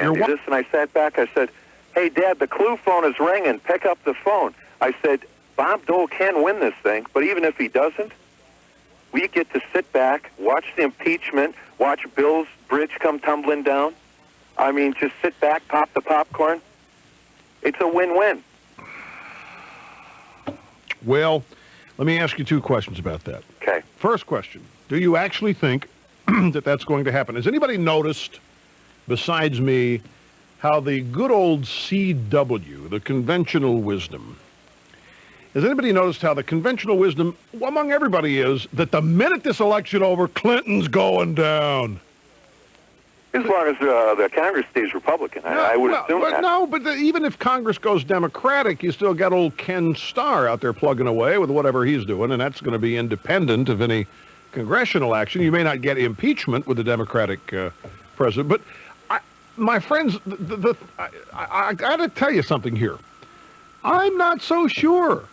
do this. And I sat back. I said, hey, Dad, the clue phone is ringing. Pick up the phone. I said, Bob Dole can win this thing, but even if he doesn't, we get to sit back, watch the impeachment, watch Bill's bridge come tumbling down. I mean, just sit back, pop the popcorn. It's a win-win. Well, let me ask you two questions about that. Okay. First question, do you actually think that that's going to happen? Has anybody noticed, besides me, how the good old CW, the conventional wisdom, has anybody noticed how the conventional wisdom among everybody is that the minute this election over, Clinton's going down? As long as the Congress stays Republican, I would assume that. No, but even if Congress goes Democratic, you still got old Ken Starr out there plugging away with whatever he's doing, and that's going to be independent of any congressional action. You may not get impeachment with the Democratic president, but my friends, I got to tell you something here. I'm not so sure.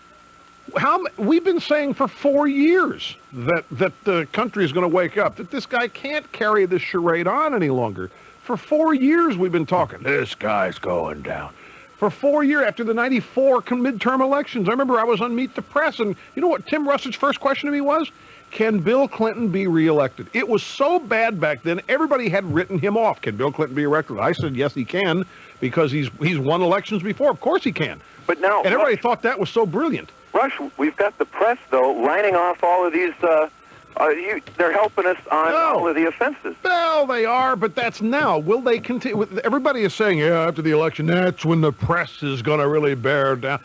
We've been saying for 4 years that the country is going to wake up, that this guy can't carry this charade on any longer. For 4 years we've been talking, this guy's going down. For 4 years, after the 94 midterm elections, I remember I was on Meet the Press, and you know what Tim Russ's first question to me was? Can Bill Clinton be reelected? It was so bad back then, everybody had written him off. Can Bill Clinton be reelected? I said, yes, he can, because he's won elections before. Of course he can. But now, and everybody thought that was so brilliant. Rush, we've got the press, though, lining off all of these. They're helping us on all of the offenses. Well, they are, but that's now. Will they continue? Everybody is saying, yeah, after the election, that's when the press is going to really bear down.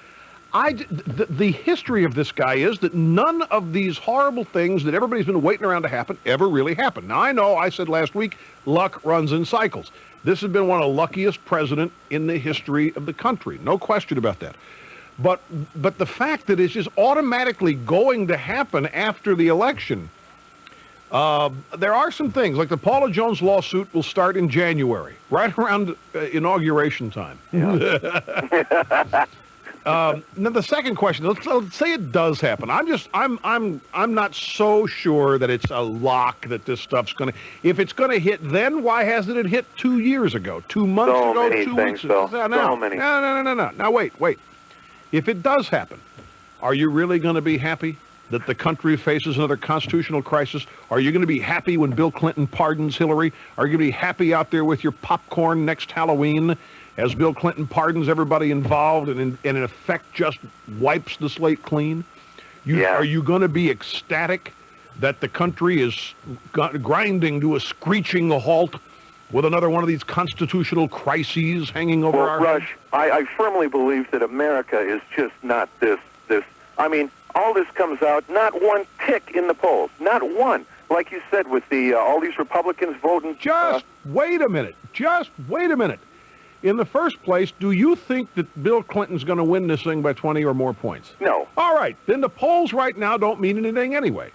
The history of this guy is that none of these horrible things that everybody's been waiting around to happen ever really happened. Now, I know, I said last week, luck runs in cycles. This has been one of the luckiest presidents in the history of the country. No question about that. But the fact that it's just automatically going to happen after the election, there are some things, like the Paula Jones lawsuit will start in January, right around inauguration time. Yeah. Now the second question, let's say it does happen. I'm not so sure that it's a lock that this stuff's going to. If it's going to hit, then why hasn't it hit 2 years ago, 2 months ago, 2 weeks ago? So many. No. Now wait. If it does happen, are you really going to be happy that the country faces another constitutional crisis? Are you going to be happy when Bill Clinton pardons Hillary? Are you going to be happy out there with your popcorn next Halloween as Bill Clinton pardons everybody involved and in effect just wipes the slate clean? Are you going to be ecstatic that the country is grinding to a screeching halt with another one of these constitutional crises hanging over our heads? Rush, I firmly believe that America is just not this. I mean, all this comes out, not one tick in the polls, not one. Like you said, with the all these Republicans voting. Just wait a minute. In the first place, do you think that Bill Clinton's going to win this thing by 20 or more points? No. All right. Then the polls right now don't mean anything anyway.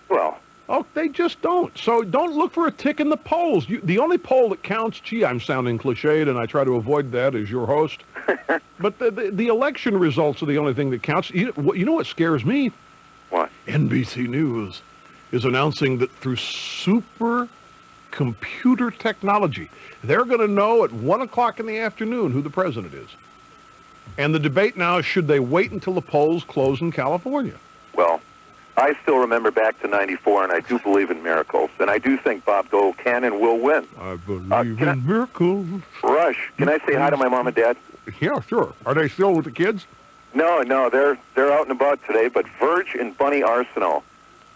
Well. Oh, they just don't. So don't look for a tick in the polls. The only poll that counts, I'm sounding cliched, and I try to avoid that as your host. But the election results are the only thing that counts. You know what scares me? What? NBC News is announcing that through super computer technology, they're going to know at 1 o'clock in the afternoon who the president is. And the debate now is, should they wait until the polls close in California? Well, I still remember back to 94, and I do believe in miracles. And I do think Bob Dole can and will win. I believe in miracles. Rush, can I say hi to my mom and dad? Yeah, sure. Are they still with the kids? No, they're out and about today, but Verge and Bunny Arsenault,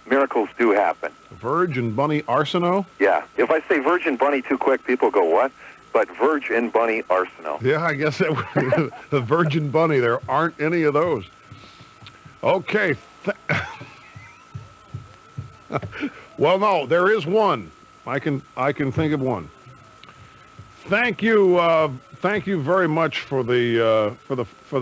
miracles do happen. Verge and Bunny Arsenault? Yeah. If I say Verge and Bunny too quick, people go, what? But Verge and Bunny Arsenault. Yeah, I guess the Virgin Bunny, there aren't any of those. Okay. Well, no, there is one. I can think of one. Thank you very much for the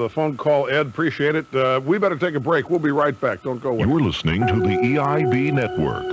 phone call, Ed. Appreciate it. We better take a break. We'll be right back. Don't go away. You're listening to the EIB Network.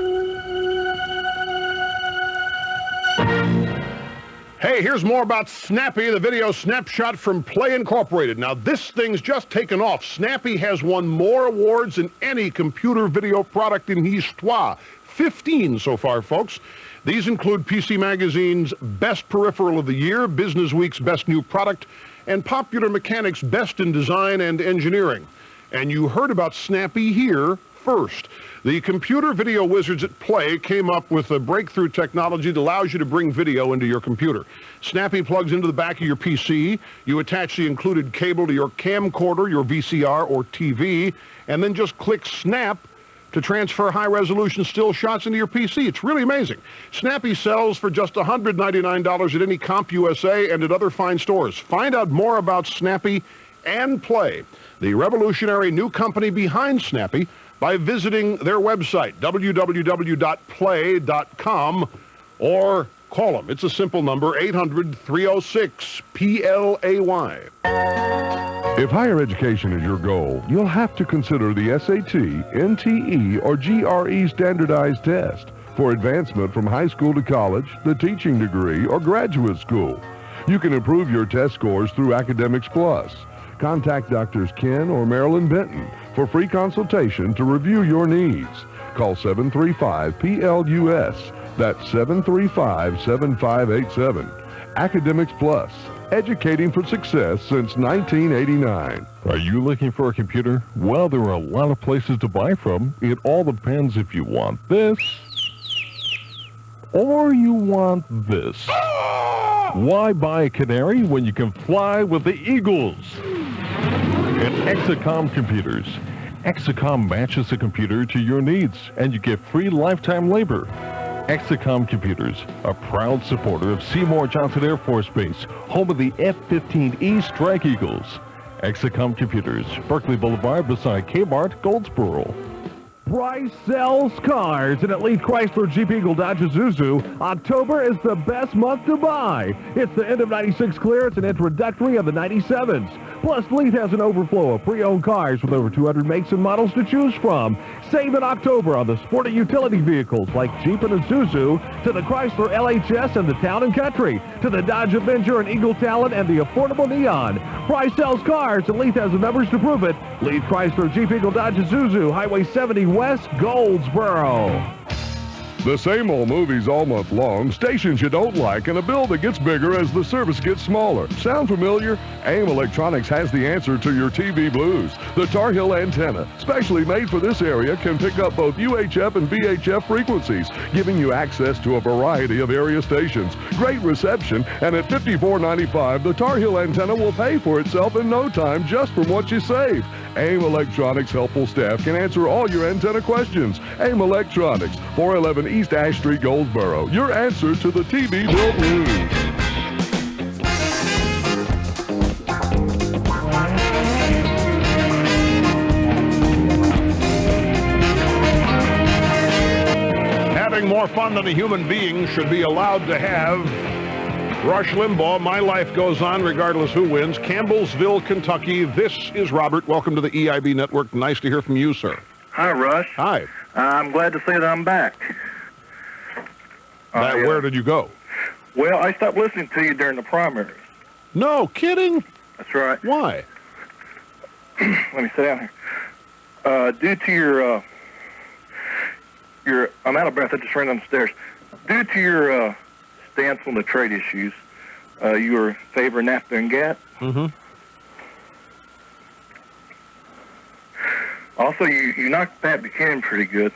Hey, here's more about Snappy, the video snapshot from Play Incorporated. Now, this thing's just taken off. Snappy has won more awards than any computer video product in histoire. 15 so far, folks. These include PC Magazine's Best Peripheral of the Year, Business Week's Best New Product, and Popular Mechanics' Best in Design and Engineering. And you heard about Snappy here first. The computer video wizards at Play came up with a breakthrough technology that allows you to bring video into your computer. Snappy plugs into the back of your PC. You attach the included cable to your camcorder, your VCR, or TV, and then just click Snap to transfer high-resolution still shots into your PC. It's really amazing. Snappy sells for just $199 at any CompUSA and at other fine stores. Find out more about Snappy and Play, the revolutionary new company behind Snappy, by visiting their website, www.play.com, or call them. It's a simple number, 800-306-PLAY. If higher education is your goal, you'll have to consider the SAT, NTE, or GRE standardized test for advancement from high school to college, the teaching degree, or graduate school. You can improve your test scores through Academics Plus. Contact Drs. Ken or Marilyn Benton for free consultation to review your needs. Call 735-PLUS. That's 735-7587. Academics Plus, educating for success since 1989. Are you looking for a computer? Well, there are a lot of places to buy from. It all depends if you want this or you want this. Why buy a canary when you can fly with the eagles? At Exacom Computers. Exacom matches the computer to your needs, and you get free lifetime labor. Exacom Computers, a proud supporter of Seymour Johnson Air Force Base, home of the F-15E Strike Eagles. Exacom Computers, Berkeley Boulevard beside Kmart, Goldsboro. Price sells cars, and at Lee Chrysler Jeep Eagle Dodge Isuzu, October is the best month to buy. It's the end of 96 clearance and introductory of the 97s. Plus, Lee has an overflow of pre-owned cars with over 200 makes and models to choose from. Save in October on the sporty utility vehicles like Jeep and Isuzu, to the Chrysler LHS and the Town & Country, to the Dodge Avenger and Eagle Talon and the affordable Neon. Price sells cars, and Lee has the numbers to prove it. Lee Chrysler Jeep Eagle Dodge Isuzu, Highway 70 West, Goldsboro. The same old movies all month long, stations you don't like, and a bill that gets bigger as the service gets smaller. Sound familiar? AIM Electronics has the answer to your TV blues. The Tar Heel antenna, specially made for this area, can pick up both UHF and VHF frequencies, giving you access to a variety of area stations. Great reception, and at $54.95, the Tar Heel antenna will pay for itself in no time just from what you save. AIM Electronics' helpful staff can answer all your antenna questions. AIM Electronics, 411 East Ash Street, Goldsboro. Your answer to the TV bill blues. Having more fun than a human being should be allowed to have. Rush Limbaugh, My Life Goes On Regardless Who Wins, Campbellsville, Kentucky. This is Robert. Welcome to the EIB Network. Nice to hear from you, sir. Hi, Rush. Hi. I'm glad to say that I'm back. Where did you go? Well, I stopped listening to you during the primaries. No kidding? That's right. Why? Let me sit down here. Due to your, I'm out of breath. I just ran down the stairs. Due to your stance on the trade issues, you were favoring NAFTA and GATT. Mm-hmm. Also, you knocked Pat Buchanan pretty good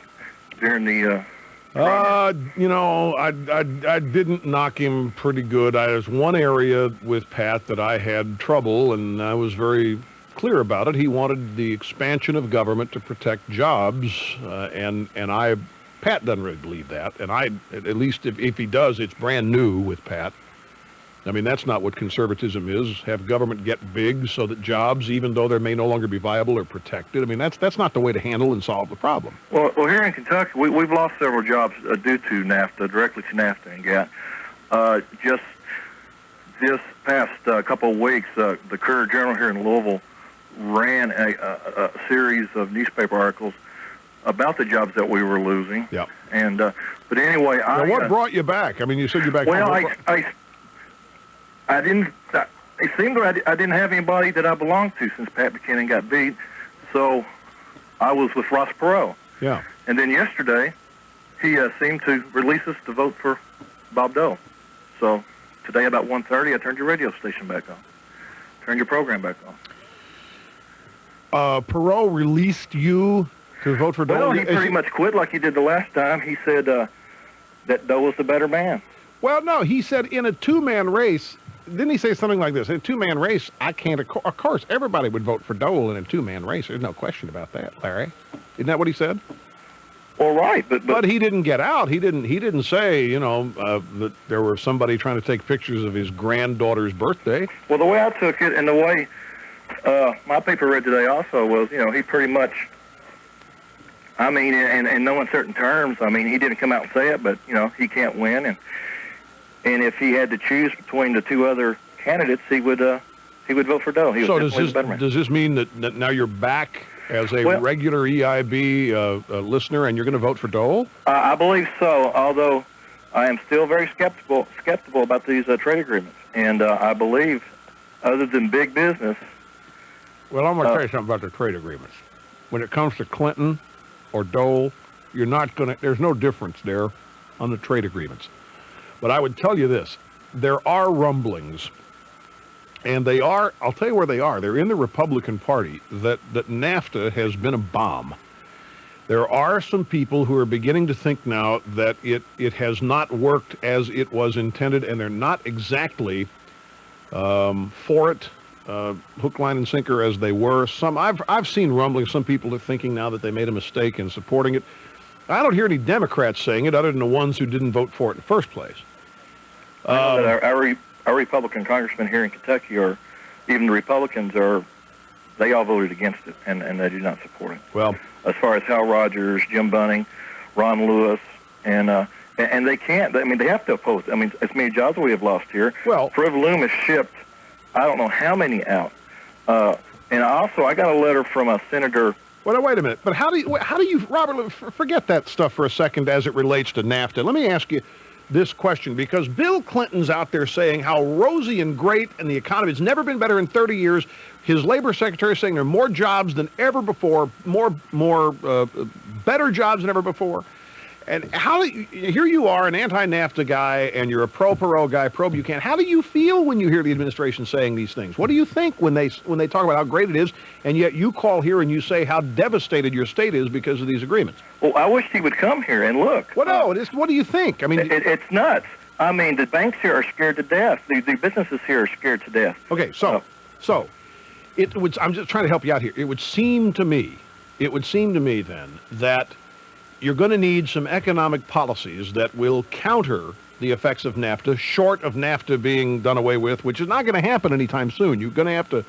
during the. I didn't knock him pretty good. There's one area with Pat that I had trouble, and I was very clear about it. He wanted the expansion of government to protect jobs, and Pat doesn't really believe that. And at least if he does, it's brand new with Pat. I mean, that's not what conservatism is. Have government get big so that jobs, even though they may no longer be viable, are protected. I mean, that's not the way to handle and solve the problem. Well, here in Kentucky, we've lost several jobs due to NAFTA, directly to NAFTA and GATT. Just this past couple of weeks, the Courier-Journal here in Louisville ran a series of newspaper articles about the jobs that we were losing. Yeah. And but anyway, what brought you back? I mean, you said you're back. Well, I didn't. It seemed like I didn't have anybody that I belonged to since Pat Buchanan got beat, so I was with Ross Perot. Yeah. And then yesterday, he seemed to release us to vote for Bob Dole. So today about 1:30, I turned your radio station back on. Turned your program back on. Perot released you to vote for Dole? Well, he pretty much quit like he did the last time. He said that Dole was the better man. Well, no, he said in a two-man race, didn't he say something like this? In a two-man race, I can't, of course, everybody would vote for Dole in a two-man race. There's no question about that, Larry. Isn't that what he said? Well, right, but he didn't get out. He didn't say, that there was somebody trying to take pictures of his granddaughter's birthday. Well, the way I took it and the way my paper read today also was, he pretty much, I mean, in no uncertain terms, I mean, he didn't come out and say it, but, he can't win. And if he had to choose between the two other candidates, he would vote for Dole. So does this mean that now you're back as a regular EIB listener and you're going to vote for Dole? I believe so, although I am still very skeptical about these trade agreements. And I believe, other than big business... Well, I'm going to tell you something about the trade agreements. When it comes to Clinton or Dole, there's no difference there on the trade agreements. But I would tell you this, there are rumblings, and I'll tell you where they are. They're in the Republican Party, that NAFTA has been a bomb. There are some people who are beginning to think now that it has not worked as it was intended, and they're not exactly for it, hook, line, and sinker as they were. I've seen rumblings, some people are thinking now that they made a mistake in supporting it. I don't hear any Democrats saying it other than the ones who didn't vote for it in the first place. I know that our Republican congressmen here in Kentucky, or even the Republicans, they all voted against it, and they do not support it. Well, as far as Hal Rogers, Jim Bunning, Ron Lewis, and they can't. I mean, they have to oppose it. I mean, as many jobs we have lost here. Well, Friv Loom has shipped, I don't know how many out. And also, I got a letter from a senator. Well, wait a minute. But how do you, Robert, forget that stuff for a second as it relates to NAFTA. Let me ask you this question, because Bill Clinton's out there saying how rosy and great and the economy has never been better in 30 years. His labor secretary is saying there are more jobs than ever before, better jobs than ever before. And here you are, an anti-NAFTA guy, and you're a pro-Perot guy, pro-Buchanan. How do you feel when you hear the administration saying these things? What do you think when they talk about how great it is, and yet you call here and you say how devastated your state is because of these agreements? Well, I wish he would come here and look. Well, no, what do you think? I mean, it's nuts. I mean, the banks here are scared to death. The businesses here are scared to death. Okay, so I'm just trying to help you out here. It would seem to me then that you're going to need some economic policies that will counter the effects of NAFTA, short of NAFTA being done away with, which is not going to happen anytime soon. You're going to have to,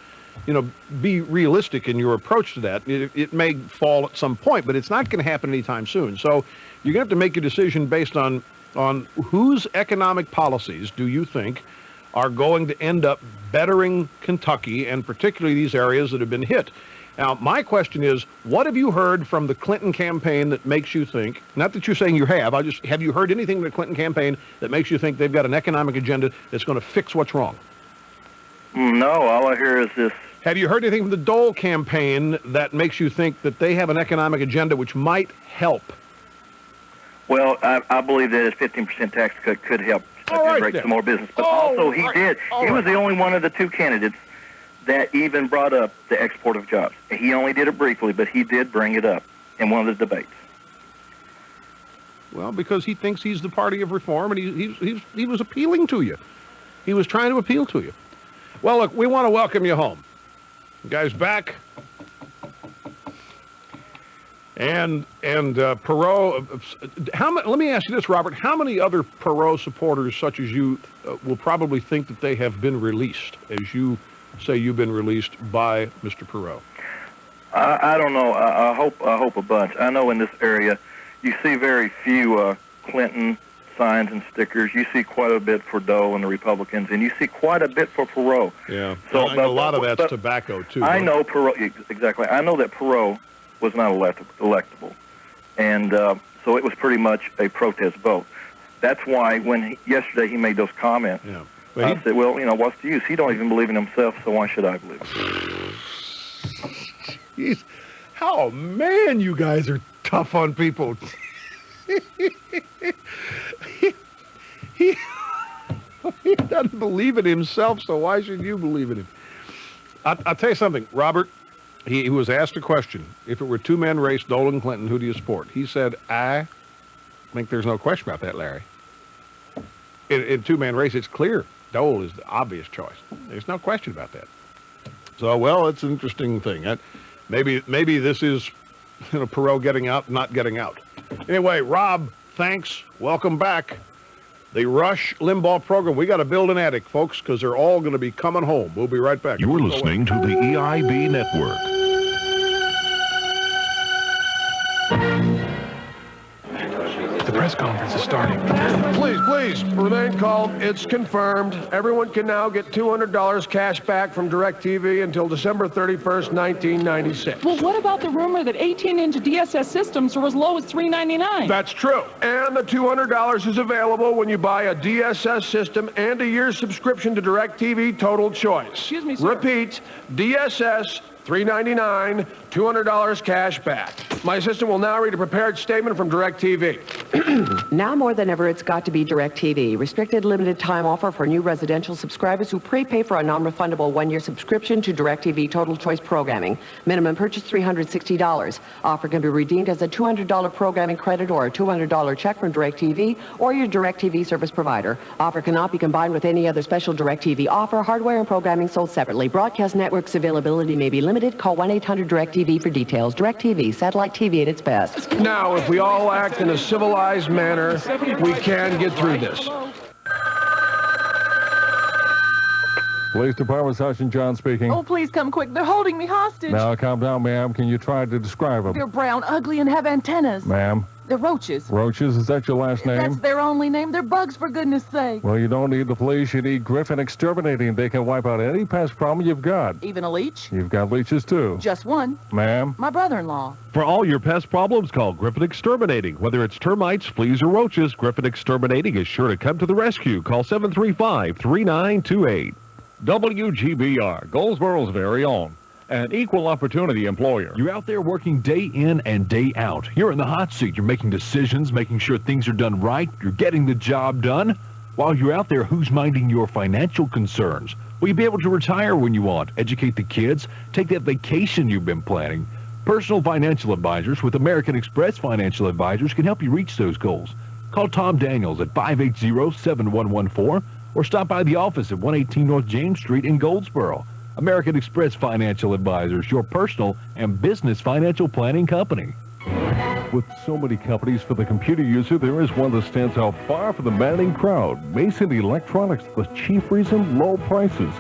be realistic in your approach to that. It may fall at some point, but it's not going to happen anytime soon. So you're going to have to make a decision based on whose economic policies do you think are going to end up bettering Kentucky, and particularly these areas that have been hit. Now, my question is, what have you heard from the Clinton campaign that makes you think, not that you're saying you have you heard anything from the Clinton campaign that makes you think they've got an economic agenda that's going to fix what's wrong? No, all I hear is this. Have you heard anything from the Dole campaign that makes you think that they have an economic agenda which might help? Well, I believe that his 15% tax cut could help generate some more business. But also he did. He was the only one of the two candidates that even brought up the export of jobs. He only did it briefly, but he did bring it up in one of the debates. Well, because he thinks he's the party of reform, and he was appealing to you. He was trying to appeal to you. Well, look, we want to welcome you home. You guys back? And Perot, let me ask you this, Robert. How many other Perot supporters such as you will probably think that they have been released, as you say you've been released by Mr. Perot? I don't know. I hope a bunch. I know in this area you see very few Clinton signs and stickers. You see quite a bit for Dole and the Republicans, and you see quite a bit for Perot. Yeah, so a lot of that's tobacco, too. I know Perot, exactly. I know that Perot was not electable, and so it was pretty much a protest vote. That's why when yesterday he made those comments, I said, well, what's the use? He don't even believe in himself, so why should I believe in him? Man, you guys are tough on people. He doesn't believe in himself, so why should you believe in him? I'll tell you something, Robert. He was asked a question. If it were two-man race, Dole and Clinton, who do you support? He said, I think there's no question about that, Larry. In two-man race, it's clear. Dole is the obvious choice. There's no question about that. So, well, it's an interesting thing. Maybe this is, Perot getting out, not getting out. Anyway, Rob, thanks. Welcome back. The Rush Limbaugh program. We got to build an attic, folks, because they're all going to be coming home. We'll be right back. You're listening to the EIB Network. The press conference is starting. Please, remain calm. It's confirmed. Everyone can now get $200 cash back from DirecTV until December 31st, 1996. Well, what about the rumor that 18-inch DSS systems are as low as $399? That's true. And the $200 is available when you buy a DSS system and a year's subscription to DirecTV Total Choice. Excuse me, sir. Repeat, DSS, $399, $200 cash back. My assistant will now read a prepared statement from DirecTV. Now more than ever, it's got to be DirecTV. Restricted limited time offer for new residential subscribers who prepay for a non-refundable one-year subscription to DirecTV Total Choice programming. Minimum purchase $360. Offer can be redeemed as a $200 programming credit or a $200 check from DirecTV or your DirecTV service provider. Offer cannot be combined with any other special DirecTV offer. Hardware and programming sold separately. Broadcast networks availability may be limited. Call 1-800-DirecTV for details. DirecTV, satellite TV at its best. Now, if we all act in a civilized manner, we can get through this. Police Department, Sergeant John speaking. Oh, please come quick. They're holding me hostage. Now, calm down, ma'am. Can you try to describe them? They're brown, ugly, and have antennas. Ma'am? They're roaches. Roaches? Is that your last name? That's their only name. They're bugs, for goodness sake. Well, you don't need the police. You need Griffin Exterminating. They can wipe out any pest problem you've got. Even a leech? You've got leeches, too. Just one. Ma'am? My brother-in-law. For all your pest problems, call Griffin Exterminating. Whether it's termites, fleas, or roaches, Griffin Exterminating is sure to come to the rescue. Call 735-3928. WGBR, Goldsboro's very own. An equal opportunity employer. You're out there working day in and day out. You're in the hot seat. You're making decisions, making sure things are done right. You're getting the job done. While you're out there, who's minding your financial concerns? Will you be able to retire when you want? Educate the kids? Take that vacation you've been planning? Personal financial advisors with American Express Financial Advisors can help you reach those goals. Call Tom Daniels at 580-7114 or stop by the office at 118 North James Street in Goldsboro. American Express Financial Advisors, your personal and business financial planning company. With so many companies for the computer user, there is one that stands out far from the maddening crowd. Mason Electronics, the chief reason, low prices.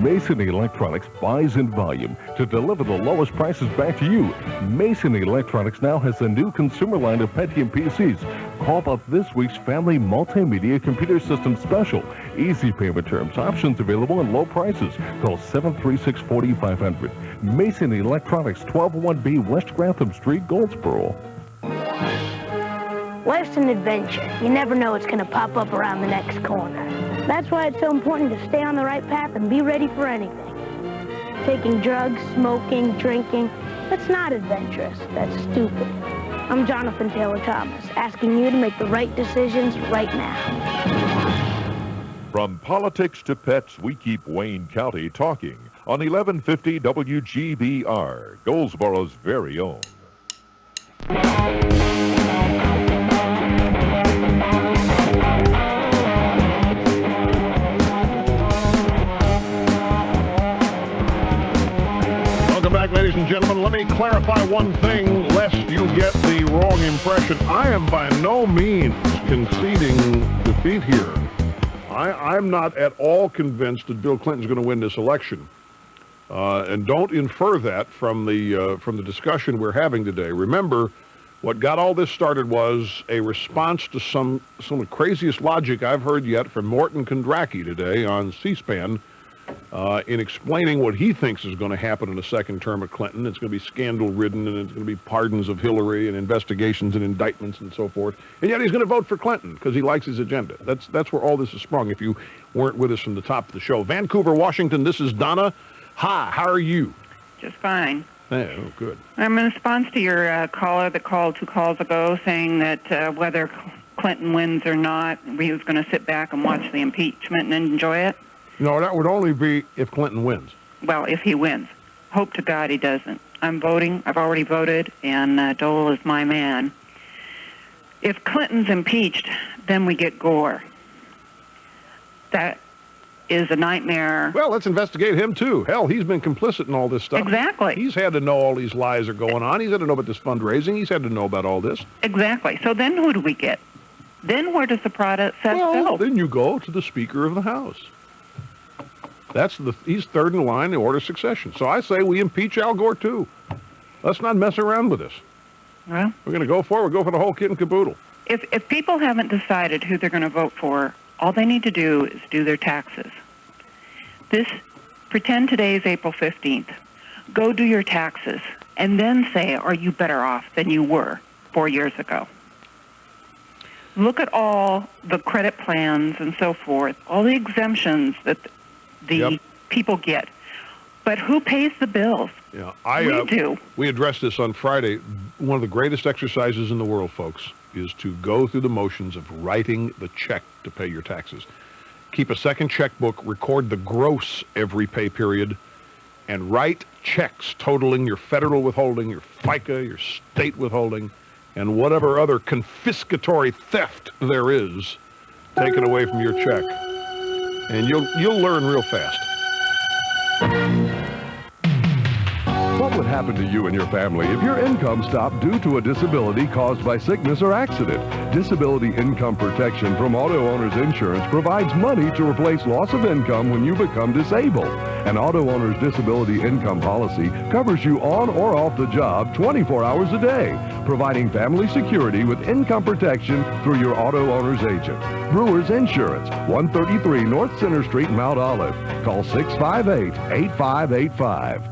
Mason Electronics buys in volume to deliver the lowest prices back to you. Mason Electronics now has a new consumer line of Pentium PCs. Call about this week's Family Multimedia Computer System Special. Easy payment terms, options available, and low prices. Call 736-4500. Mason Electronics, 1201B West Grantham Street, Goldsboro. Life's an adventure. You never know what's going to pop up around the next corner. That's why it's so important to stay on the right path and be ready for anything. Taking drugs, smoking, drinking, that's not adventurous. That's stupid. I'm Jonathan Taylor Thomas, asking you to make the right decisions right now. From politics to pets, we keep Wayne County talking on 1150 WGBR, Goldsboro's very own. Welcome back, ladies and gentlemen. Let me clarify one thing, lest you get the wrong impression. I am by no means conceding defeat here. I'm not at all convinced that Bill Clinton's going to win this election. And don't infer that from the discussion we're having today. Remember, what got all this started was a response to some of the craziest logic I've heard yet from Morton Kondracki today on C-SPAN in explaining what he thinks is going to happen in the second term of Clinton. It's going to be scandal-ridden, and it's going to be pardons of Hillary and investigations and indictments and so forth. And yet he's going to vote for Clinton because he likes his agenda. That's where all this is sprung, if you weren't with us from the top of the show. Vancouver, Washington, this is Donna. Hi, how are you? Just fine. Oh, good. I'm in response to your caller that called 2 calls ago saying that whether Clinton wins or not, he was going to sit back and watch the impeachment and enjoy it. No, that would only be if Clinton wins. Well, if he wins. Hope to God he doesn't. I'm voting. I've already voted, and Dole is my man. If Clinton's impeached, then we get Gore. That is a nightmare. Well, let's investigate him, too. Hell, he's been complicit in all this stuff. Exactly. He's had to know all these lies are going on. He's had to know about this fundraising. He's had to know about all this. Exactly. So then who do we get? Then where does the process Well, go? then you go to the Speaker of the House. He's third in line in order of succession. So I say we impeach Al Gore, too. Let's not mess around with this. Well, we're going to go for it. We'll go for the whole kit and caboodle. If people haven't decided who they're going to vote for, all they need to do is do their taxes. Pretend today is April 15th. Go do your taxes, and then say, are you better off than you were 4 years ago? Look at all the credit plans and so forth, all the exemptions that the people get. But who pays the bills? Yeah, we do. We addressed this on Friday. One of the greatest exercises in the world, folks, is to go through the motions of writing the check to pay your taxes. Keep a second checkbook, record the gross every pay period, and write checks totaling your federal withholding, your FICA, your state withholding, and whatever other confiscatory theft there is taken away from your check. And you'll learn real fast. What would happen to you and your family if your income stopped due to a disability caused by sickness or accident? Disability income protection from Auto Owners Insurance provides money to replace loss of income when you become disabled. An Auto Owners Disability Income Policy covers you on or off the job 24 hours a day, providing family security with income protection through your Auto Owners agent. Brewers Insurance, 133 North Center Street, Mount Olive. Call 658-8585.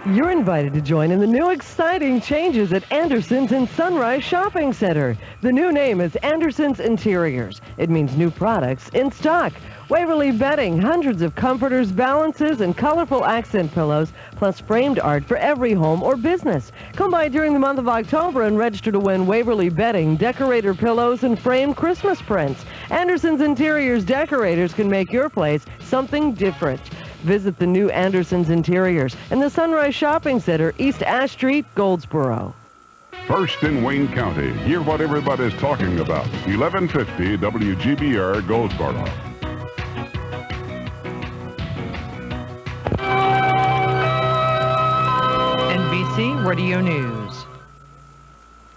You're invited to join in the new exciting changes at Anderson's in Sunrise Shopping Center. The new name is Anderson's Interiors. It means new products in stock. Waverly bedding, hundreds of comforters, balances, and colorful accent pillows, plus framed art for every home or business. Come by during the month of October and register to win Waverly bedding, decorator pillows, and framed Christmas prints. Anderson's Interiors decorators can make your place something different. Visit the new Anderson's Interiors in the Sunrise Shopping Center, East Ash Street, Goldsboro. First in Wayne County. Hear what everybody's talking about. 1150 WGBR, Goldsboro. NBC Radio News.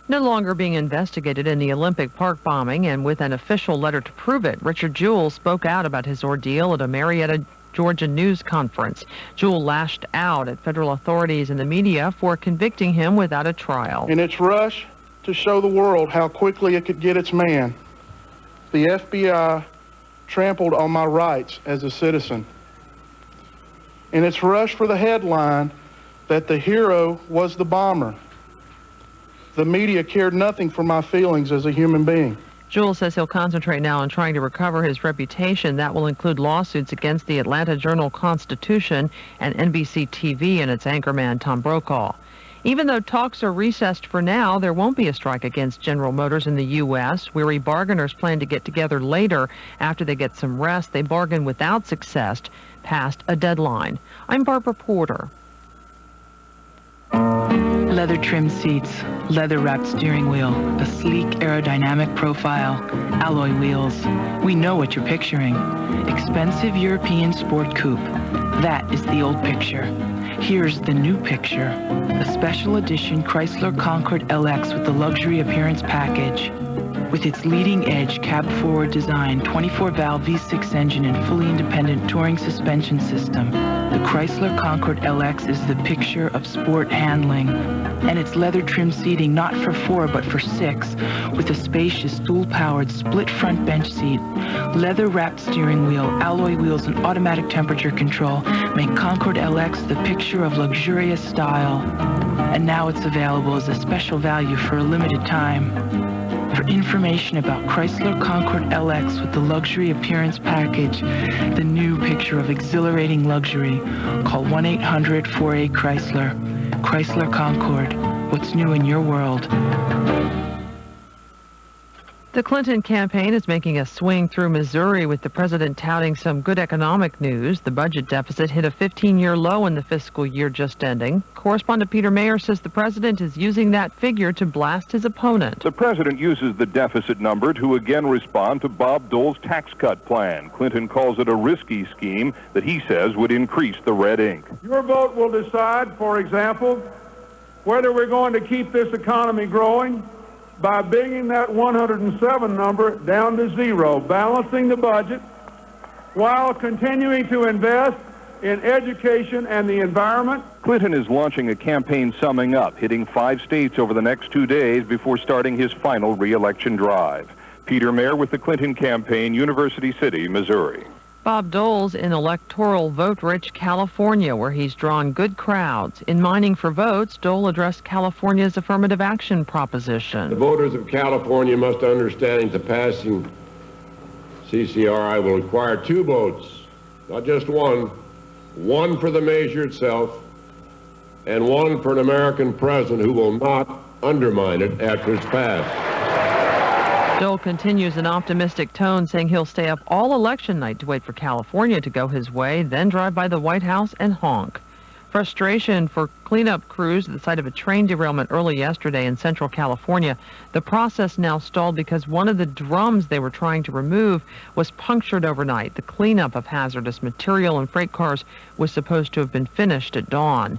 No longer being investigated in the Olympic Park bombing and with an official letter to prove it, Richard Jewell spoke out about his ordeal at a Marietta, Georgia news conference. Jewell lashed out at federal authorities and the media for convicting him without a trial. In its rush to show the world how quickly it could get its man, the FBI trampled on my rights as a citizen. In its rush for the headline that the hero was the bomber, the media cared nothing for my feelings as a human being. Jewell says he'll concentrate now on trying to recover his reputation. That will include lawsuits against the Atlanta Journal-Constitution and NBC TV and its anchorman, Tom Brokaw. Even though talks are recessed for now, there won't be a strike against General Motors in the U.S. Weary bargainers plan to get together later after they get some rest. They bargain without success past a deadline. I'm Barbara Porter. Leather trimmed seats, leather wrapped steering wheel, a sleek aerodynamic profile, alloy wheels. We know what you're picturing. Expensive European sport coupe. That is the old picture. Here's the new picture. A special edition Chrysler Concorde LX with the luxury appearance package. With its leading-edge cab-forward design, 24-valve V6 engine, and fully independent touring suspension system, the Chrysler Concorde LX is the picture of sport handling. And its leather-trimmed seating, not for 4 but for 6, with a spacious dual-powered split-front bench seat, leather-wrapped steering wheel, alloy wheels, and automatic temperature control make Concorde LX the picture of luxurious style. And now it's available as a special value for a limited time. For information about Chrysler Concorde LX with the luxury appearance package, the new picture of exhilarating luxury, call 1-800-48-CHRYSLER. Chrysler Concord. What's new in your world? The Clinton campaign is making a swing through Missouri with the president touting some good economic news. The budget deficit hit a 15-year low in the fiscal year just ending. Correspondent Peter Mayer says the president is using that figure to blast his opponent. The president uses the deficit number to again respond to Bob Dole's tax cut plan. Clinton calls it a risky scheme that he says would increase the red ink. Your vote will decide, for example, whether we're going to keep this economy growing by bringing that 107 number down to zero, balancing the budget while continuing to invest in education and the environment. Clinton is launching a campaign summing up, hitting 5 states over the next 2 days before starting his final re-election drive. Peter Mayer with the Clinton campaign, University City, Missouri. Bob Dole's in electoral vote-rich California, where he's drawn good crowds. In mining for votes, Dole addressed California's affirmative action proposition. The voters of California must understand that passing CCRI will require 2 votes, not just one for the measure itself, and one for an American president who will not undermine it after it's passed. Dole continues an optimistic tone, saying he'll stay up all election night to wait for California to go his way, then drive by the White House and honk. Frustration for cleanup crews at the site of a train derailment early yesterday in Central California. The process now stalled because one of the drums they were trying to remove was punctured overnight. The cleanup of hazardous material and freight cars was supposed to have been finished at dawn.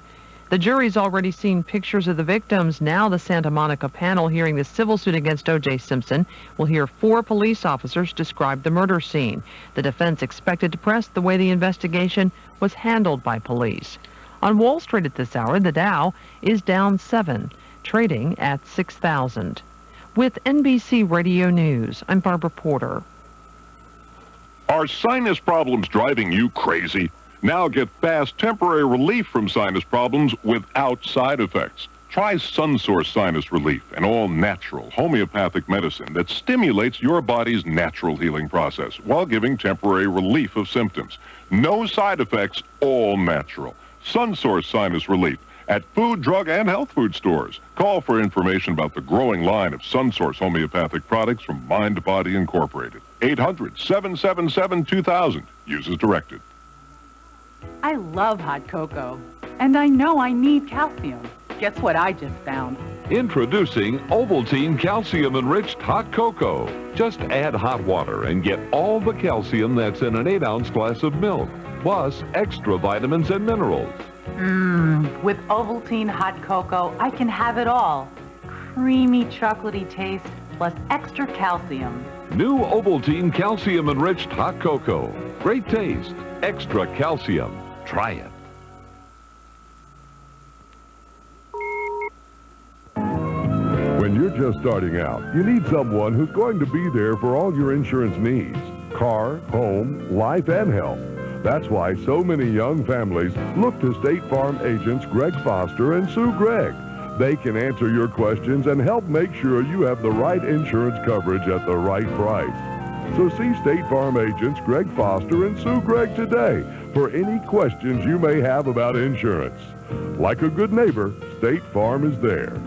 The jury's already seen pictures of the victims. Now the Santa Monica panel hearing the civil suit against O.J. Simpson will hear 4 police officers describe the murder scene. The defense expected to press the way the investigation was handled by police. On Wall Street at this hour, the Dow is down 7, trading at 6,000. With NBC Radio News, I'm Barbara Porter. Are sinus problems driving you crazy? Now get fast temporary relief from sinus problems without side effects. Try SunSource Sinus Relief, an all-natural homeopathic medicine that stimulates your body's natural healing process while giving temporary relief of symptoms. No side effects, all natural. SunSource Sinus Relief at food, drug, and health food stores. Call for information about the growing line of SunSource homeopathic products from Mind Body Incorporated. 800-777-2000. Use as directed. I love hot cocoa, and I know I need calcium. Guess what I just found? Introducing Ovaltine calcium-enriched hot cocoa. Just add hot water and get all the calcium that's in an 8-ounce glass of milk, plus extra vitamins and minerals. With Ovaltine hot cocoa, I can have it all. Creamy, chocolatey taste, plus extra calcium. New Ovaltine calcium-enriched hot cocoa. Great taste, extra calcium. Try it. When you're just starting out, you need someone who's going to be there for all your insurance needs. Car, home, life, and health. That's why so many young families look to State Farm agents Greg Foster and Sue Gregg. They can answer your questions and help make sure you have the right insurance coverage at the right price. So see State Farm agents Greg Foster and Sue Gregg today for any questions you may have about insurance. Like a good neighbor, State Farm is there.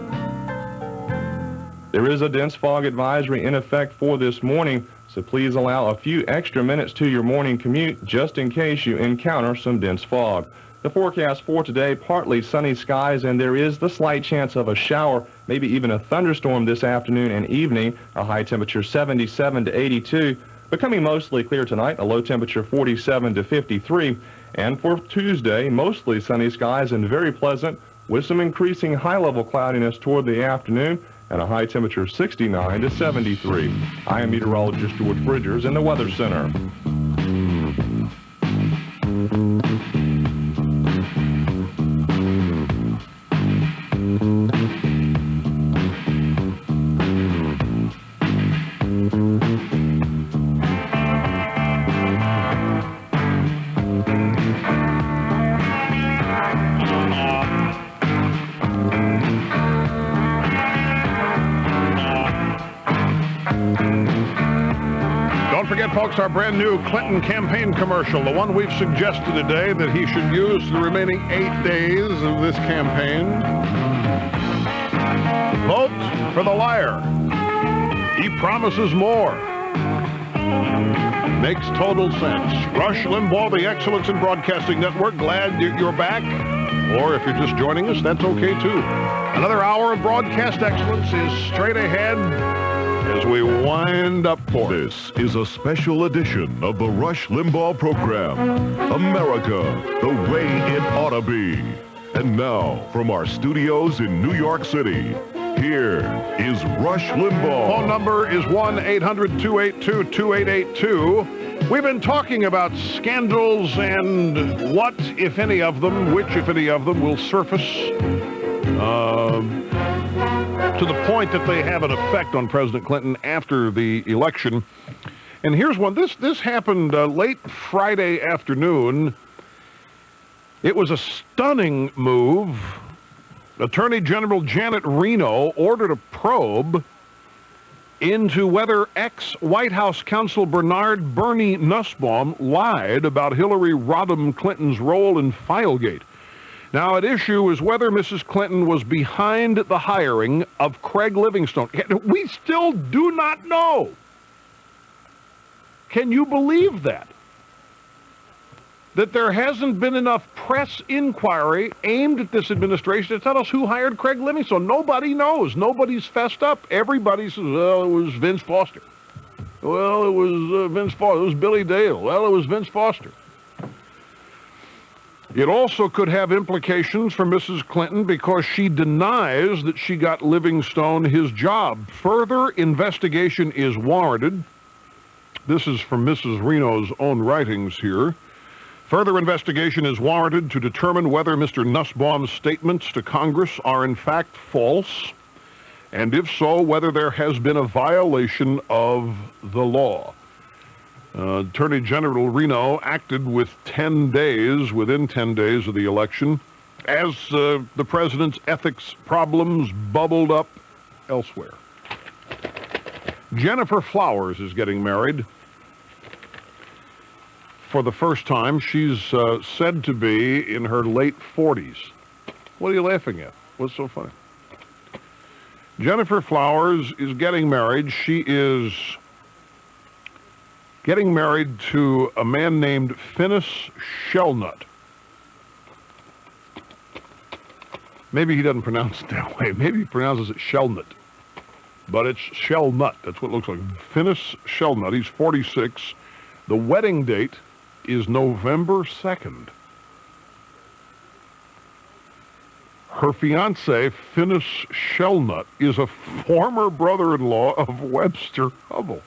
There is a dense fog advisory in effect for this morning, so please allow a few extra minutes to your morning commute just in case you encounter some dense fog. The forecast for today, partly sunny skies, and there is the slight chance of a shower, maybe even a thunderstorm this afternoon and evening. A high temperature 77 to 82. Becoming mostly clear tonight, a low temperature 47 to 53. And for Tuesday, mostly sunny skies and very pleasant, with some increasing high-level cloudiness toward the afternoon, and a high temperature 69 to 73. I am meteorologist George Bridgers in the Weather Center. folks, our brand new Clinton campaign commercial, the one we've suggested today that he should use the remaining 8 days of this campaign. Vote for the liar. He promises more. Makes total sense. Rush Limbaugh, the Excellence in Broadcasting Network. Glad you're back. Or if you're just joining us, that's okay too. Another hour of broadcast excellence is straight ahead as we wind up for it. This is a special edition of the Rush Limbaugh program, America, the way it ought to be. And now, from our studios in New York City, here is Rush Limbaugh. Phone number is 1-800-282-2882. We've been talking about scandals and what, if any of them, which, if any of them, will surface to the point that they have an effect on President Clinton after the election. And here's one. This happened late Friday afternoon. It was a stunning move. Attorney General Janet Reno ordered a probe into whether ex-White House counsel Bernard Bernie Nussbaum lied about Hillary Rodham Clinton's role in Filegate. Now, at issue is whether Mrs. Clinton was behind the hiring of Craig Livingstone. We still do not know. Can you believe that? That there hasn't been enough press inquiry aimed at this administration to tell us who hired Craig Livingstone. Nobody knows. Nobody's fessed up. Everybody says, well, it was Vince Foster. Well, it was Vince Foster. It was Billy Dale. Well, it was Vince Foster. It also could have implications for Mrs. Clinton because she denies that she got Livingstone his job. Further investigation is warranted. This is from Mrs. Reno's own writings here. Further investigation is warranted to determine whether Mr. Nussbaum's statements to Congress are in fact false, and if so, whether there has been a violation of the law. Attorney General Reno acted within 10 days of the election, as the president's ethics problems bubbled up elsewhere. Jennifer Flowers is getting married. For the first time. She's said to be in her late 40s. What are you laughing at? What's so funny? Jennifer Flowers is getting married. She is getting married to a man named Finis Shellnut. Maybe he doesn't pronounce it that way. Maybe he pronounces it Shellnut. But it's Shellnut. That's what it looks like. Finis Shellnut. He's 46. The wedding date is November 2nd. Her fiancé, Finis Shellnut, is a former brother-in-law of Webster Hubbell.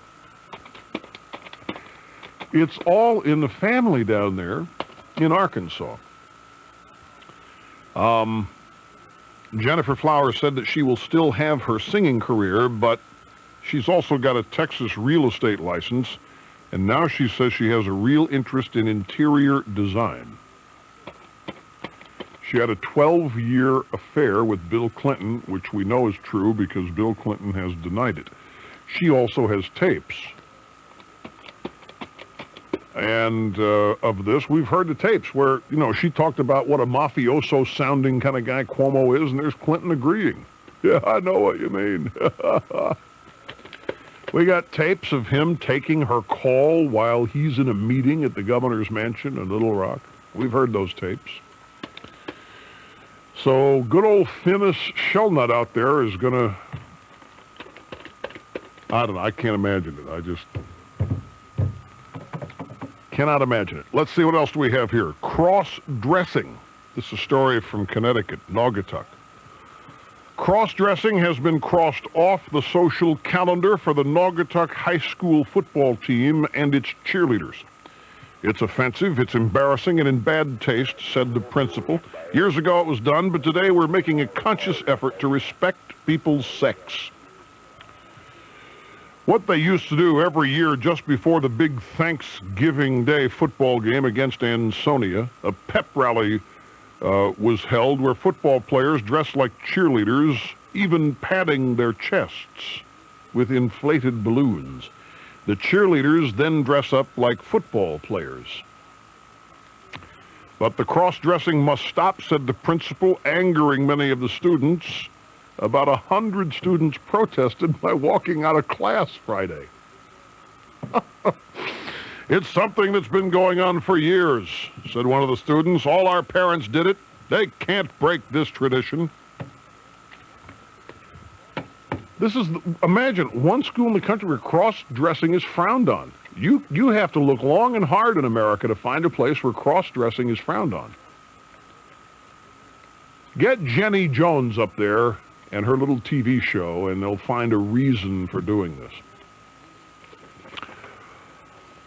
It's all in the family down there in Arkansas. Jennifer Flowers said that she will still have her singing career, but she's also got a Texas real estate license. And now she says she has a real interest in interior design. She had a 12-year affair with Bill Clinton, which we know is true because Bill Clinton has denied it. She also has tapes. And of this, we've heard the tapes where, she talked about what a mafioso-sounding kind of guy Cuomo is, and there's Clinton agreeing. Yeah, I know what you mean. We got tapes of him taking her call while he's in a meeting at the governor's mansion in Little Rock. We've heard those tapes. So good old Finis Shellnut out there is going to, I don't know, I can't imagine it. I just cannot imagine it. Let's see what else do we have here. Cross-dressing. This is a story from Connecticut, Naugatuck. Cross-dressing has been crossed off the social calendar for the Naugatuck High School football team and its cheerleaders. It's offensive, it's embarrassing, and in bad taste, said the principal. Years ago it was done, but today we're making a conscious effort to respect people's sex. What they used to do every year just before the big Thanksgiving Day football game against Ansonia, a pep rally was held where football players dressed like cheerleaders, even padding their chests with inflated balloons. The cheerleaders then dress up like football players. But the cross-dressing must stop, said the principal, angering many of the students. About 100 students protested by walking out of class Friday. It's something that's been going on for years, said one of the students. All our parents did it. They can't break this tradition. Imagine one school in the country where cross-dressing is frowned on. You have to look long and hard in America to find a place where cross-dressing is frowned on. Get Jenny Jones up there and her little TV show, and they'll find a reason for doing this.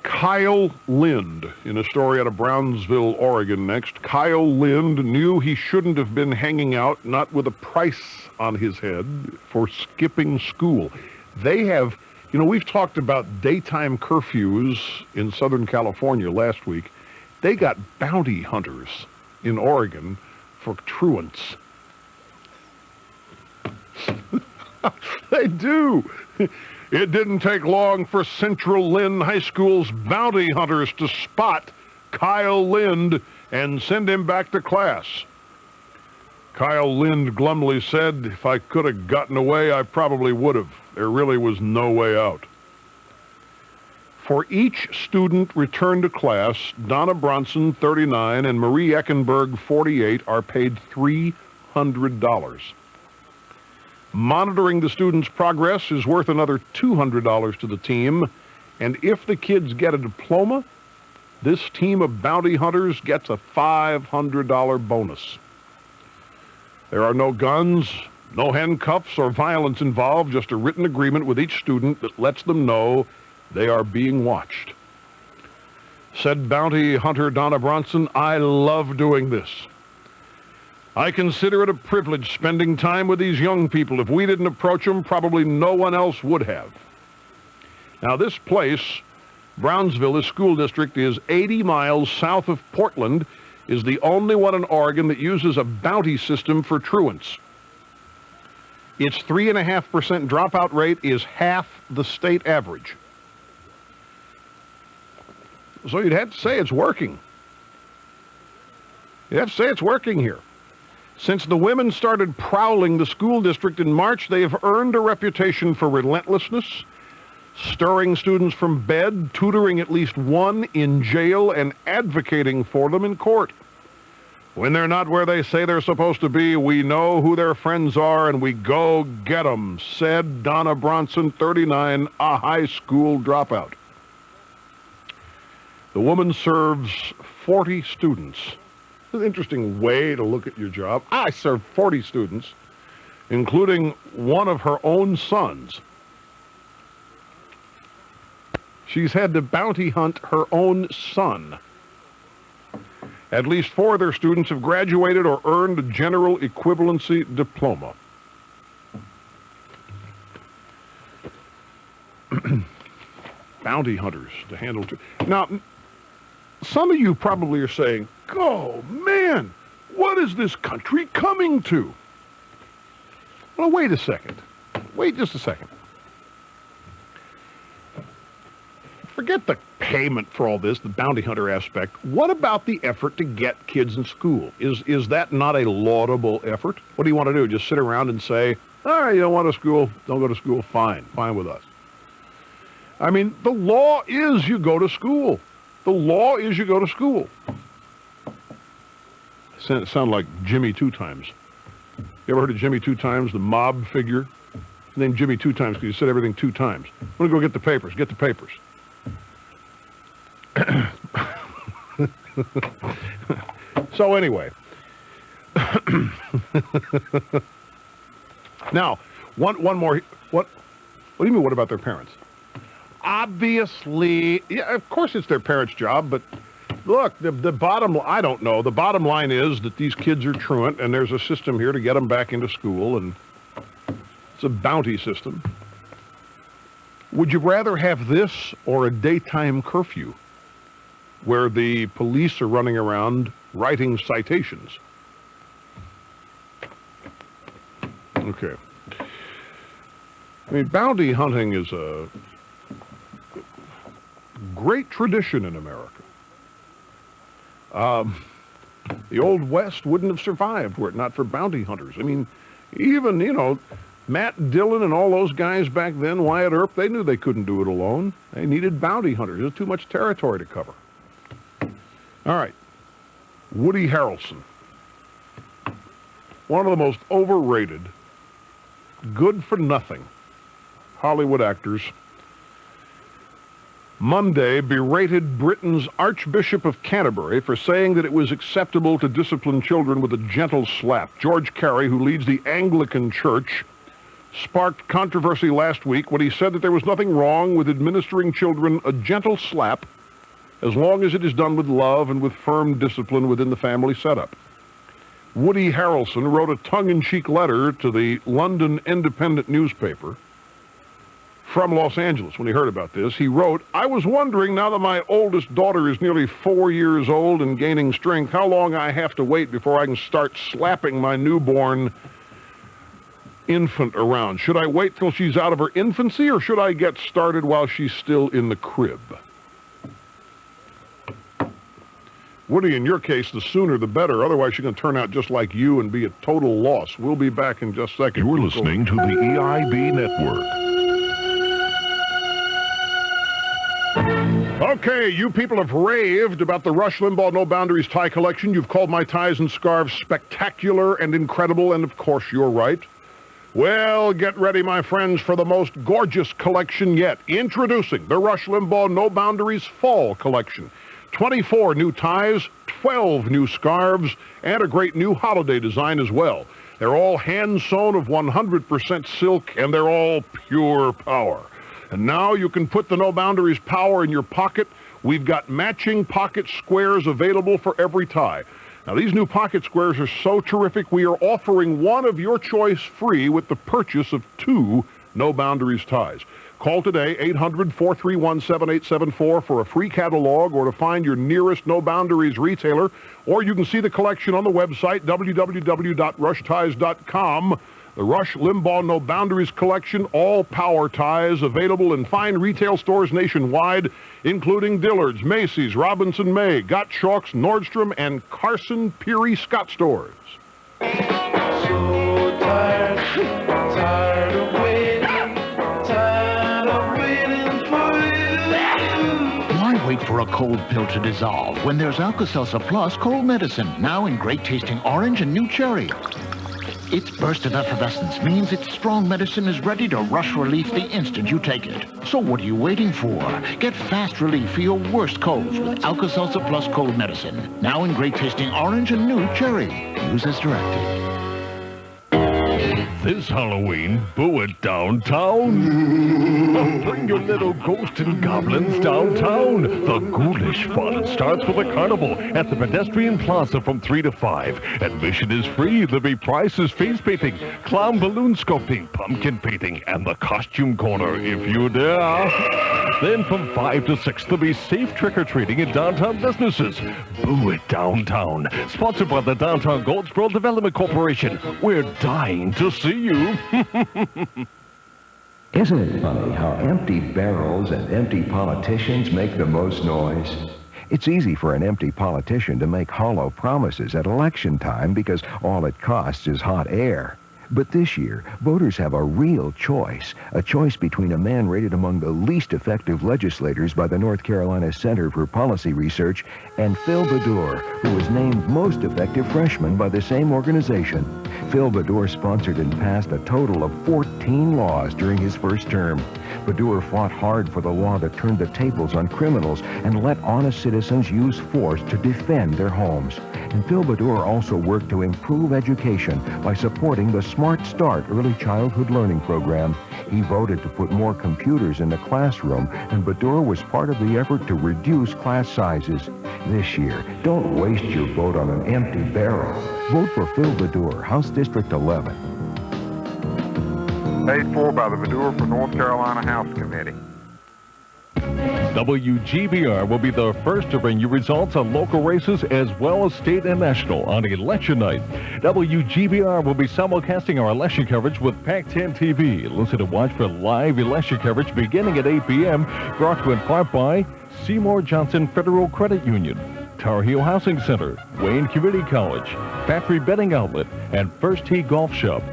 Kyle Lind, in a story out of Brownsville, Oregon next. Kyle Lind knew he shouldn't have been hanging out, not with a price on his head, for skipping school. They have, we've talked about daytime curfews in Southern California last week. They got bounty hunters in Oregon for truants. They do. It didn't take long for Central Lynn High School's bounty hunters to spot Kyle Lind and send him back to class. Kyle Lind glumly said, "If I could have gotten away, I probably would have. There really was no way out." For each student returned to class, Donna Bronson, 39, and Marie Eckenberg, 48, are paid $300. Monitoring the students' progress is worth another $200 to the team, and if the kids get a diploma, this team of bounty hunters gets a $500 bonus. There are no guns, no handcuffs or violence involved, just a written agreement with each student that lets them know they are being watched. Said bounty hunter Donna Bronson, "I love doing this. I consider it a privilege spending time with these young people. If we didn't approach them, probably no one else would have." Now, this place, Brownsville, this school district, is 80 miles south of Portland, is the only one in Oregon that uses a bounty system for truants. Its 3.5% dropout rate is half the state average. So you'd have to say it's working. You'd have to say it's working here. Since the women started prowling the school district in March, they have earned a reputation for relentlessness, stirring students from bed, tutoring at least one in jail, and advocating for them in court. When they're not where they say they're supposed to be, we know who their friends are, and we go get them, said Donna Bronson, 39, a high school dropout. The woman serves 40 students. It's an interesting way to look at your job. I serve 40 students, including one of her own sons. She's had to bounty hunt her own son. At least 4 of their students have graduated or earned a general equivalency diploma. Bounty hunters to handle. Now, some of you probably are saying, "Oh, man, what is this country coming to?" Well, wait a second. Wait just a second. Forget the payment for all this, the bounty hunter aspect. What about the effort to get kids in school? Is that not a laudable effort? What do you want to do? Just sit around and say, "All right, you don't want to school, don't go to school, fine with us." I mean, the law is you go to school. The law is you go to school. Sound like Jimmy Two Times. You ever heard of Jimmy Two Times, the mob figure? His name Jimmy Two Times because he said everything 2 times. I'm going to go get the papers. Get the papers. So anyway. Now, one more. What do you mean, what about their parents? Obviously, yeah, of course it's their parents' job, but look, the bottom, I don't know, the bottom line is that these kids are truant, and there's a system here to get them back into school, and it's a bounty system. Would you rather have this or a daytime curfew where the police are running around writing citations? Okay. I mean, bounty hunting is great tradition in America. The Old West wouldn't have survived were it not for bounty hunters. I mean, even, Matt Dillon and all those guys back then, Wyatt Earp, they knew they couldn't do it alone. They needed bounty hunters. There's too much territory to cover. All right. Woody Harrelson. One of the most overrated, good-for-nothing Hollywood actors. Monday berated Britain's Archbishop of Canterbury for saying that it was acceptable to discipline children with a gentle slap. George Carey, who leads the Anglican Church, sparked controversy last week when he said that there was nothing wrong with administering children a gentle slap as long as it is done with love and with firm discipline within the family setup. Woody Harrelson wrote a tongue-in-cheek letter to the London Independent newspaper from Los Angeles when he heard about this. He wrote, "I was wondering, now that my oldest daughter is nearly 4 years old and gaining strength, how long I have to wait before I can start slapping my newborn infant around. Should I wait till she's out of her infancy, or should I get started while she's still in the crib?" Woody, in your case, the sooner the better. Otherwise, you're going to turn out just like you and be a total loss. We'll be back in just a second. You're listening to the EIB Network. Okay, you people have raved about the Rush Limbaugh No Boundaries tie collection. You've called my ties and scarves spectacular and incredible, and of course you're right. Well, get ready, my friends, for the most gorgeous collection yet. Introducing the Rush Limbaugh No Boundaries Fall Collection. 24 new ties, 12 new scarves, and a great new holiday design as well. They're all hand-sewn of 100% silk, and they're all pure power. And now you can put the No Boundaries power in your pocket. We've got matching pocket squares available for every tie. Now, these new pocket squares are so terrific, we are offering one of your choice free with the purchase of 2 No Boundaries ties. Call today, 800-431-7874 for a free catalog or to find your nearest No Boundaries retailer. Or you can see the collection on the website, www.rushties.com. The Rush Limbaugh No Boundaries collection, all power ties, available in fine retail stores nationwide, including Dillard's, Macy's, Robinson May, Gottschalk's, Nordstrom, and Carson Peary Scott stores. So tired of waiting, for you. Why wait for a cold pill to dissolve when there's Alka-Seltzer Plus cold medicine, now in great tasting orange and new cherry? Its burst of effervescence means its strong medicine is ready to rush relief the instant you take it. So what are you waiting for? Get fast relief for your worst colds with Alka-Seltzer Plus cold medicine, now in great tasting orange and new cherry. Use as directed. This Halloween, boo it downtown. Bring your little ghosts and goblins downtown. The ghoulish fun starts with a carnival at the Pedestrian Plaza from 3 to 5. Admission is free. There'll be prizes, face painting, clown balloon sculpting, pumpkin painting, and the costume corner if you dare. Then from 5 to 6, there'll be safe trick-or-treating in downtown businesses. Boo it downtown. Sponsored by the Downtown Goldsboro Development Corporation. We're dying to see you. Isn't it funny how empty barrels and empty politicians make the most noise? It's easy for an empty politician to make hollow promises at election time because all it costs is hot air. But this year, voters have a real choice, a choice between a man rated among the least effective legislators by the North Carolina Center for Policy Research and Phil Badur, who was named most effective freshman by the same organization. Phil Badur sponsored and passed a total of 14 laws during his first term. Badur fought hard for the law that turned the tables on criminals and let honest citizens use force to defend their homes. And Phil Badur also worked to improve education by supporting the Smart Start early childhood learning program. He voted to put more computers in the classroom, and Badur was part of the effort to reduce class sizes. This year, don't waste your vote on an empty barrel. Vote for Phil Badur, House District 11. Paid for by the Badur for North Carolina House Committee. WGBR will be the first to bring you results on local races as well as state and national on election night. WGBR will be simulcasting our election coverage with PAC-10 TV. Listen to watch for live election coverage beginning at 8 p.m. Brought to you in part by Seymour Johnson Federal Credit Union, Tar Heel Housing Center, Wayne Community College, Factory Bedding Outlet, and First Tee Golf Shop.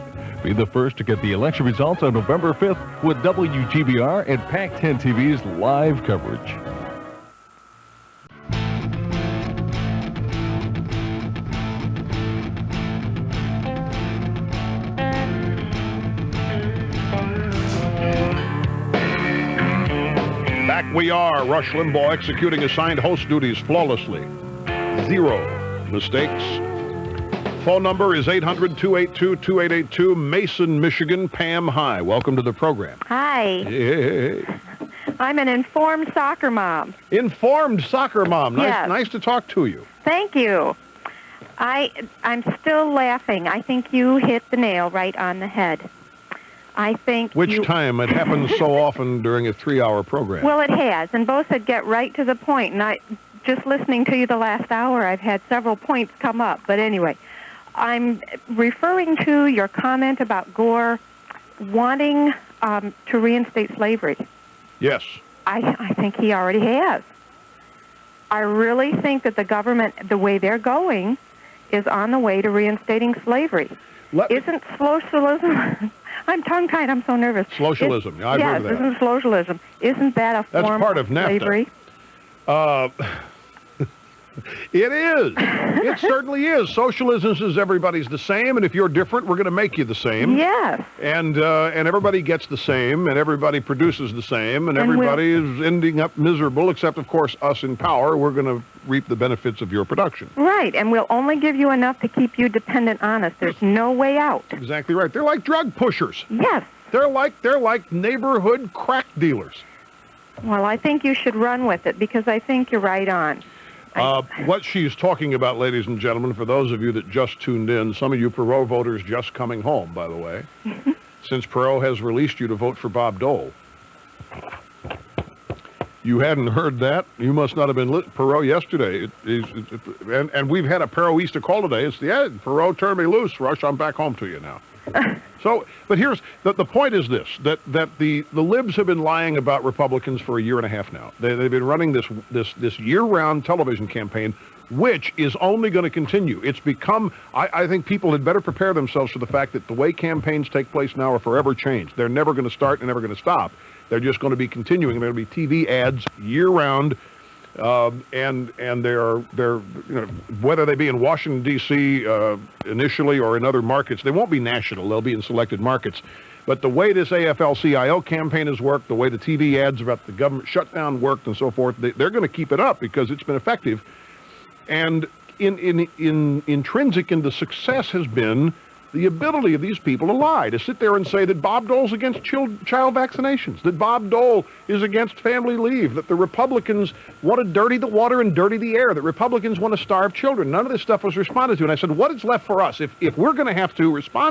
Be the first to get the election results on November 5th with WGBR and PAC-10 TV's live coverage. Back we are, Rush Limbaugh executing assigned host duties flawlessly. 0 mistakes. Phone number is 800-282-2882, Mason, Michigan. Pam, hi. Welcome to the program. Hi. Hey. I'm an informed soccer mom. Informed soccer mom. Nice, Yes. nice to talk to you. Thank you. I'm still laughing. I think you hit the nail right on the head. I think Which time? It happens so often during a 3-hour program. Well, it has, and both said get right to the point. And just listening to you the last hour, I've had several points come up. But anyway, I'm referring to your comment about Gore wanting to reinstate slavery. Yes. I think he already has. I really think that the government, the way they're going, is on the way to reinstating slavery. Isn't socialism... I'm tongue-tied. I'm so nervous. Socialism. I've heard of that. Isn't socialism? Isn't that a That's form part of NAFTA. slavery? It is. It certainly is. Socialism says everybody's the same, and if you're different, we're going to make you the same. Yes. And everybody gets the same, and everybody produces the same, and everybody is ending up miserable, except, of course, us in power. We're going to reap the benefits of your production. Right, and we'll only give you enough to keep you dependent on us. There's no way out. Exactly right. They're like drug pushers. Yes. They're like neighborhood crack dealers. Well, I think you should run with it, because I think you're right on. What she's talking about, ladies and gentlemen, for those of you that just tuned in, some of you Perot voters just coming home, by the way, since Perot has released you to vote for Bob Dole. You hadn't heard that? You must not have been Perot yesterday. And we've had a Perotista call today. It's the end. Perot, turn me loose. Rush, I'm back home to you now. So, but here's the point is this, that the libs have been lying about Republicans for a year and a half now. They've been running this year-round television campaign, which is only going to continue. It's become, I think people had better prepare themselves for the fact that the way campaigns take place now are forever changed. They're never going to start and never going to stop. They're just going to be continuing. There will be TV ads year-round. And they're whether they be in Washington D.C. Initially or in other markets, they won't be national. They'll be in selected markets. But the way this AFL-CIO campaign has worked, the way the TV ads about the government shutdown worked, and so forth, they're going to keep it up because it's been effective. And intrinsic in the success has been the ability of these people to lie, to sit there and say that Bob Dole's against child vaccinations, that Bob Dole is against family leave, that the Republicans want to dirty the water and dirty the air, that Republicans want to starve children. None of this stuff was responded to. And I said, what is left for us? If we're going to have to respond